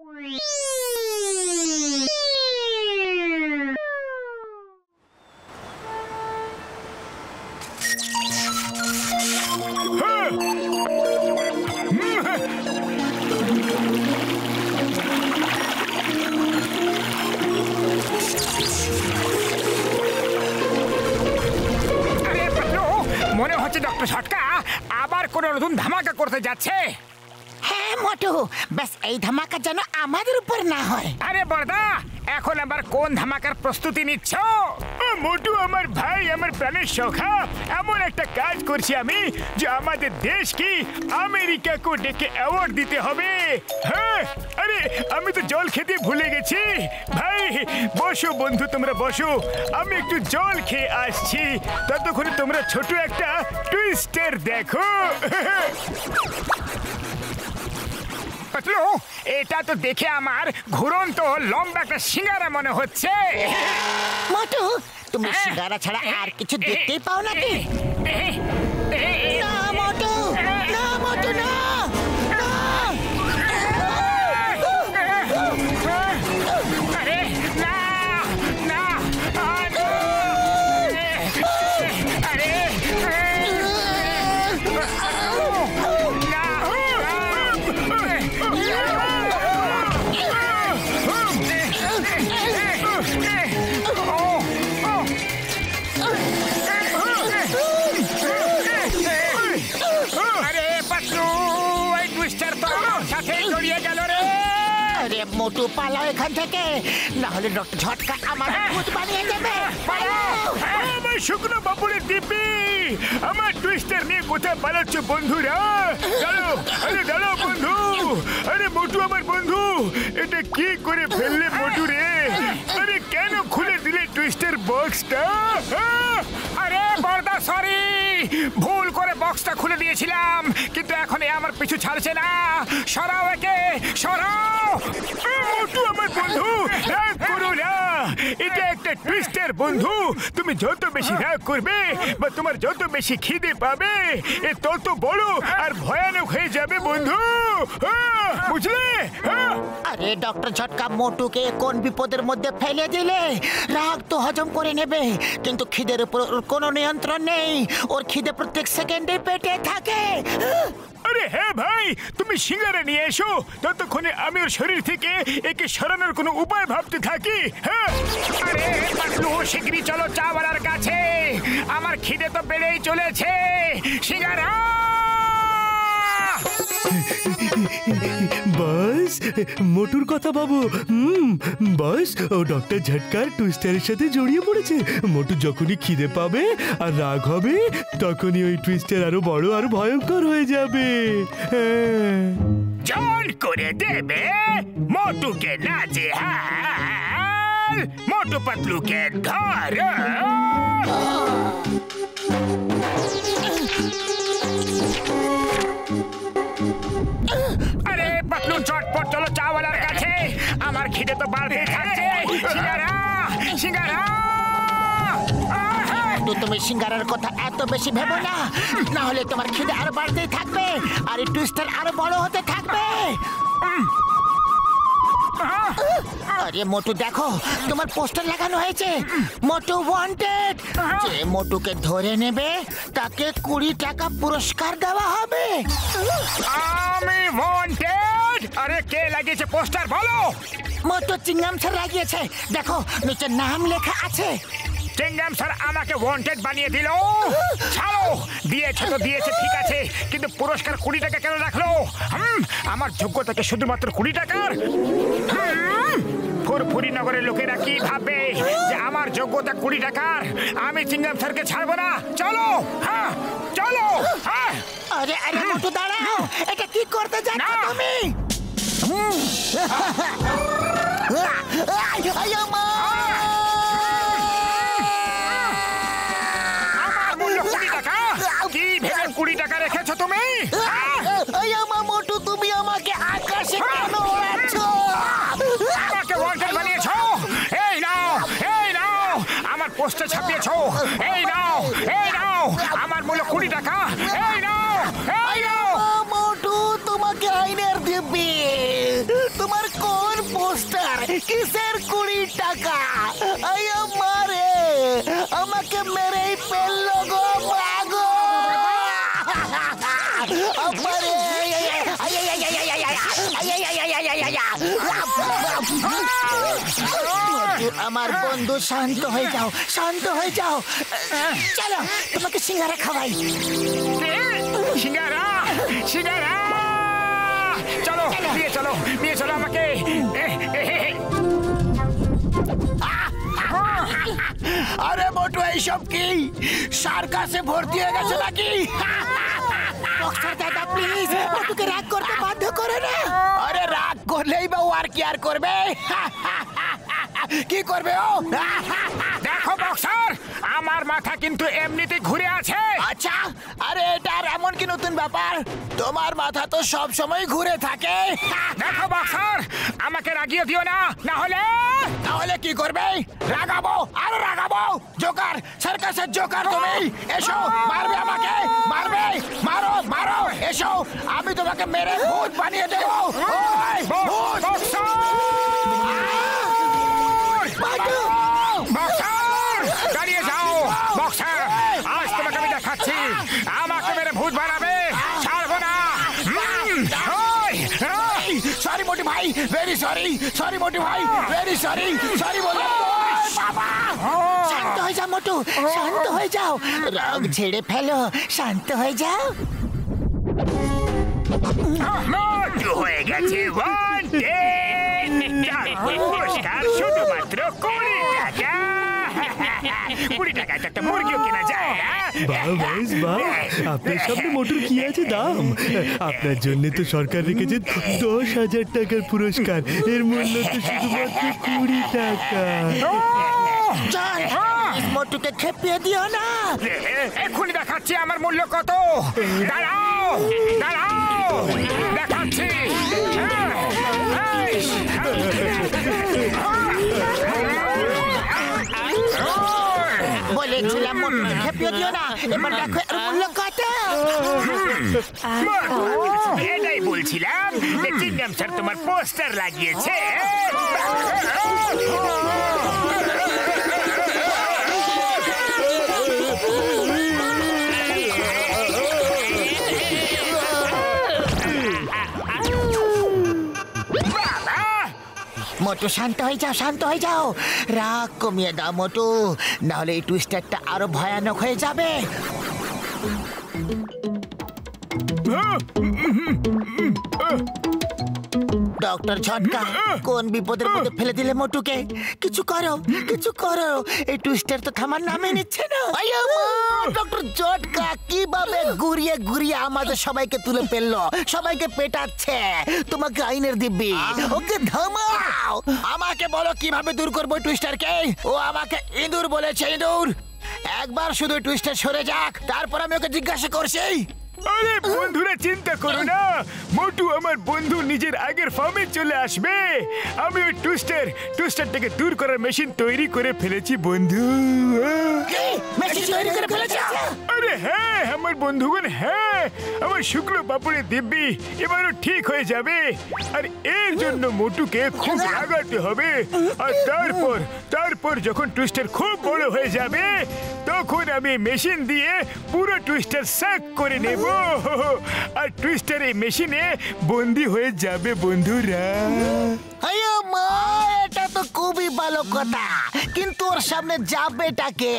মনে হচ্ছে ডক্টর ঝটকা আবার কোন নতুন ধামাকা করতে যাচ্ছে। হ্যাঁ মোটু, বাস এই ধামাকা যেন আমাদের উপর না হয়। আরে বড়দা, এখন আবার কোন ধামাকার প্রস্তুতি নিচ্ছ? মোটু আমার ভাই, আমার প্রাণের সখা, এমন একটা কাজ করছি আমি যে আমাদের দেশকে আমেরিকাকে ডেকে অ্যাওয়ার্ড দিতে হবে। হ্যাঁ, আরে আমি তো জল খেতে ভুলে গেছি। ভাই বসো বন্ধু, তোমরা বসো, আমি একটু জল খেয়ে আসছি। ততক্ষণে তোমরা ছোট একটা টুইস্টার দেখো। এটা তো দেখে আমার ঘুরন্ত লম্বা একটা সিঙ্গারা মনে হচ্ছে। মোটু, তুমি সিঙ্গারা ছাড়া আর কিছু দেখতেই পাও নাকি? না মোটু, না মোটু, না। আরে না না, আরে মোটু পালাও এখান থেকে, না হলে ডক্টর ঝটকা আমাদের ভূত বানিয়ে দেবে। আমার শুকনো বাবুলের দিব্যি, আমার টুইস্টার নিয়ে কোথায় পালাচ্ছ বন্ধুরা? দাঁড়াও, আরে দাঁড়াও বন্ধু। আরে মোটু আমার বন্ধু, এটা কি করে ফেললে মোটু রে? আরে কেন খুলে দিলে টুইস্টার বক্সটা? আরে বড়দা সরি, ভুল করে বক্সটা খুলে দিয়েছিলাম, কিন্তু এখন আমার পিছু ছাড়ছে না। সরাও একে, সরাও। মোটু আমার বন্ধু, রাগ করো না, এটা একটা টুইস্টার বন্ধু। তুমি যত বেশি রাগ করবে বা তোমার যত বেশি খিদে পাবে, এ তত বড় আর ভয়ানক হয়ে যাবে বন্ধু, বুঝলে? আরে ডক্টর ঝটকা, মোটুকে কোন বিপদের মধ্যে ফেলে দিলে। রাগ তো হজম করে নেবে, কিন্তু খিদের উপর ওর কোনো নিয়ন্ত্রণ নেই। ওর খিদে প্রত্যেক সেকেন্ডে পেটে থাকে। আরে হ্যাঁ ভাই, তুমি সিঙ্গারা নিয়ে এসো, ততক্ষণে আমি ওর শরীর থেকে একে সরানোর কোনো উপায় ভাবতে থাকি। হ্যাঁ, আরে পাতলু, শিগগিরই চলো চাওয়ালার কাছে, আমার খিদে তো বেড়েই চলেছে। সিঙ্গারা বস, মোটুর কথা ভাবো। বস, ও ডক্টর ঝটকার টুইস্টারের সাথে জড়িয়ে পড়েছে। মোটু যখনই খিদে পাবে আর রাগ হবে, তখনই ওই টুইস্টার আরো বড় আর ভয়ঙ্কর হয়ে যাবে। জল করে দেবে মোটুকে নাজেহাল, মোটু পাতলুকে ধর। আরে পাতলু, চটপট চলো চাওয়ালার কাছে, আমার খিদে তো বাড়তেই থাকছে। সিঙ্গারা, সিঙ্গারা। তুমি সিঙ্গারার কথা এত বেশি ভেবো না, না হলে তোমার খিদে আরো বাড়তেই থাকবে আর এই টুইস্টার আরো বড় হতে থাকবে। আরে মোটু দেখো, তোমার পোস্টার লাগানো হয়েছে, মোটু ওয়ান্টেড। যে মোটুকে ধরে নেবে তাকে 20 টাকা পুরস্কার দেওয়া হবে। আমি ওয়ান্টেড? আরে কে লাগিয়েছে পোস্টার বলো? মোটু চিংগাম স্যার লাগিয়েছে, দেখো নিচে নাম লেখা আছে। চিংগাম স্যার আমাকে ওয়ান্টেড বানিয়ে দিল? ছাড়ো, দিয়েছে তো দিয়েছে, ঠিক আছে, কিন্তু পুরস্কার 20 টাকা কেন রাখলো? আমার যোগ্যতাকে শুধুমাত্র 20 টাকার? ফুরফুরি নগরের লোকেরা কি ভাববে যে আমার যোগ্যতা 20 টাকার? আমি চিংগাম স্যারকে ছাড়বো না। চলো, হ্যাঁ চলো। আরে আরে মোটু দাঁড়াও, এটা কি করতে যাচ্ছ তুমি? আমার মূল্য 20 টাকা, কি ভেবে 20 টাকা রেখেছো তুমি? মোটু, তুমি আমাকে আকাশে কেন ওড়াচ্ছ? আমাকে ওয়ান্টেড বানিয়েছো? এই নাও, এই নাও, আমার পোস্টার ছাপিয়েছো। এই নাও, এই নাও, আমার মূল্য 20 টাকা। এই নাও, এই নাও। মোটু, তোমাকে আইনের দিব্যি, তোমার কিসের 20 টাকা? আয়া মারে, আমাকে মেরেই ফেললো গো মাগো। আমারে আমার বন্ধু, শান্ত হয়ে যাও, শান্ত হয়ে যাও। চলো তোমাকে সিঙ্গারা খাওয়াই। সিঙ্গারা, সিঙ্গারা, চলো নিয়ে চলো, নিয়ে চলো আমাকে। আরে মোটু, এইসব কি সার্কাসে ভর্তি হয়ে গেছে নাকি? বক্সার দাদা প্লিজ মোটুকে রাগ করতে বাধ্য করে না। আরে রাগ করলেই বা ও আর কি আর করবে? কি করবে ও? দেখো বক্সার, আমার মাথা কিন্তু এমনিতে ঘুরে আছে। আচ্ছা, আরে এটা আর এমন কি নতুন ব্যাপার? তোমার মাথা তো সব সময় ঘুরে থাকে। দেখো বক্সার, আমাকে রাগিয়ে দিও না, না হলে তাহলে কি করবে? রাগাবো, আরো রাগাবো। জোকার, সার্কাসের জোকার তুমি। এসো, মারবে আমাকে, মারবে, মারো মারো, এসো, আমি তোমাকে মেরে ভূত বানিয়ে দেবো। ওই, ভূত! বক্সার, দাঁড়িয়ে যাও। বক্সার, আজ তোমাকে আমি দেখাচ্ছি, আমাকে মেরে ভূত বানাবে, ছাড়বো না। সরি মোটু ভাই, ভেরি সরি। সরি মোটু ভাই, ভেরি সরি। সরি বলে বাবা। শান্ত হয়ে যাও মোটু, শান্ত হয়ে যাও, রাগ ছেড়ে ফেলো, শান্ত হয়ে যাও। মোটু হয়ে গেছে পুরস্কার শুধুমাত্র 20 টাকা। 20 টাকায় তো একটা মুরগিও কেনা যায়। বাহ বয়স বাহ, আপনার সামনে মোটর কি আছে দাম? আপনার জন্য তো সরকার রেখেছে 10,000 টাকার পুরস্কার, এর মূল্য তো শুধুমাত্র 20 টাকা। মোটুকে খেপিয়ে দিও না। এক্ষুনি দেখাচ্ছি আমার মূল্য কত। দাঁড়াও, দাঁড়াও, দেখাচ্ছি। বলেছিলাম মোটুকে খেপিয়ে দিও না। এবার দেখো এর মূল্য কত। এটাই বলছিলাম, চিংগাম স্যার তোমার পোস্টার লাগিয়েছে। মোটু শান্ত হয়ে যাও, শান্ত হয়ে যাও, রাগ কমিয়ে দাও মোটু, নাহলে এই টুইস্টারটা আরো ভয়ানক হয়ে যাবে। ডক্টর ঝটকা, কোন বিপদের মধ্যে ফেলে দিলে মোটুকে? কিছু করো, কিছু করো, এই টুইস্টার তো থামার নামে নিচ্ছে না। ডক্টর ঝটকা কিভাবে ঘুরিয়ে ঘুরিয়ে আমাদের সবাইকে তুলে ফেললো, সবাইকে পেটাচ্ছে। তোমাকে আইনের দিব্যি, ওকে থামাও। আমাকে বলো কিভাবে দূর করবো টুইস্টারকে? ও আমাকে ইঁদুর বলেছে, ইঁদুর। একবার শুধু টুইস্টার সরে যাক, তারপর আমি ওকে জিজ্ঞাসা করছি। আরে বন্ধুরা, চিন্তা করো না, মোটু আমার বন্ধু নিজের আগের ফর্মে চলে আসবে। আমি ওই টুইস্টারটাকে দূর করার মেশিন তৈরি করে ফেলেছি বন্ধু। মেশিন তৈরি করে ফেলেছে? আরে হ্যাঁ আমার বন্ধুগণ, হ্যাঁ, আমার শুক্লো পাপড়ের দিব্যি এবারও ঠিক হয়ে যাবে। আর এর জন্য মোটুকে খুব লাগাতে হবে। আর তারপর যখন টুইস্টার খুব বড় হয়ে যাবে, তখন আমি মেশিন দিয়ে পুরো টুইস্টার সাক করে নেব। আর টুইস্টার এই মেশিনে বন্দি হয়ে যাবে বন্ধুরা। এটা তো খুবই ভালো কথা, কিন্তু ওর সামনে যাবেটাকে?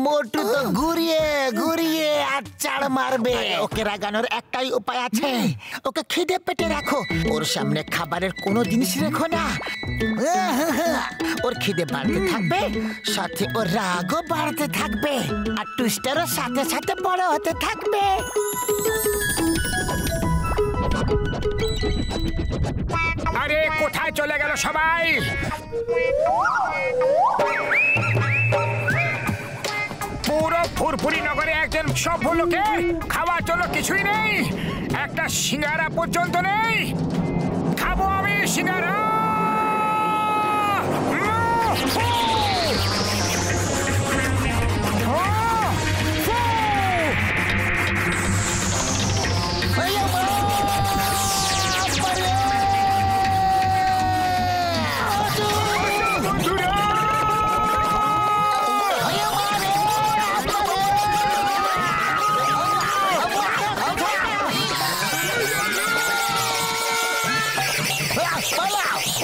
মোটু তো ঘুরিয়ে ঘুরিয়ে আচাড় মারবে। ওকে রাগানোর একটাই উপায় আছে, ওকে খিদে পেটে রাখো। ওর সামনে খাবারের কোনো জিনিস রেখো না। ওর খিদে বাড়তে থাকবে, সাথে ওর রাগও বাড়তে থাকবে, আর টুইস্টারও সাথে সাথে বড় হতে থাকবে। আরে কোথায় চলে গেল সবাই? পুরো ফুরফুরি নগরে একজন সভ্য লোকে খাওয়ার জন্য কিছুই নেই, একটা সিঙ্গারা পর্যন্ত নেই। খাবো আমি সিঙ্গারা।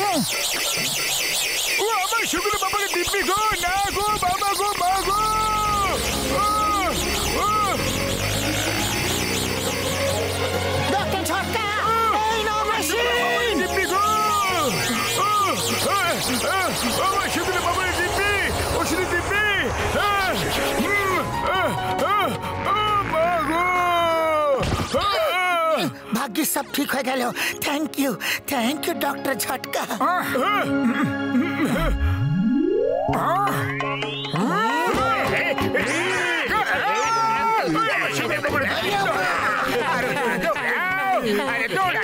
ও আমার শুকনো বাবাকে দিব্যি গো, না গো বাবা গো, মা গো। ডক্টর ঝটকা, এই নাও মেশিন। দিব্যি গো, আমার শুকনো বাবাকে দিব্যি, ওষুধ দিব্যি। মা গো। ভাগ্যিস সব ঠিক হয়ে গেল। থ্যাংক ইউ ডক্টর ঝটকা। আরে দৌড়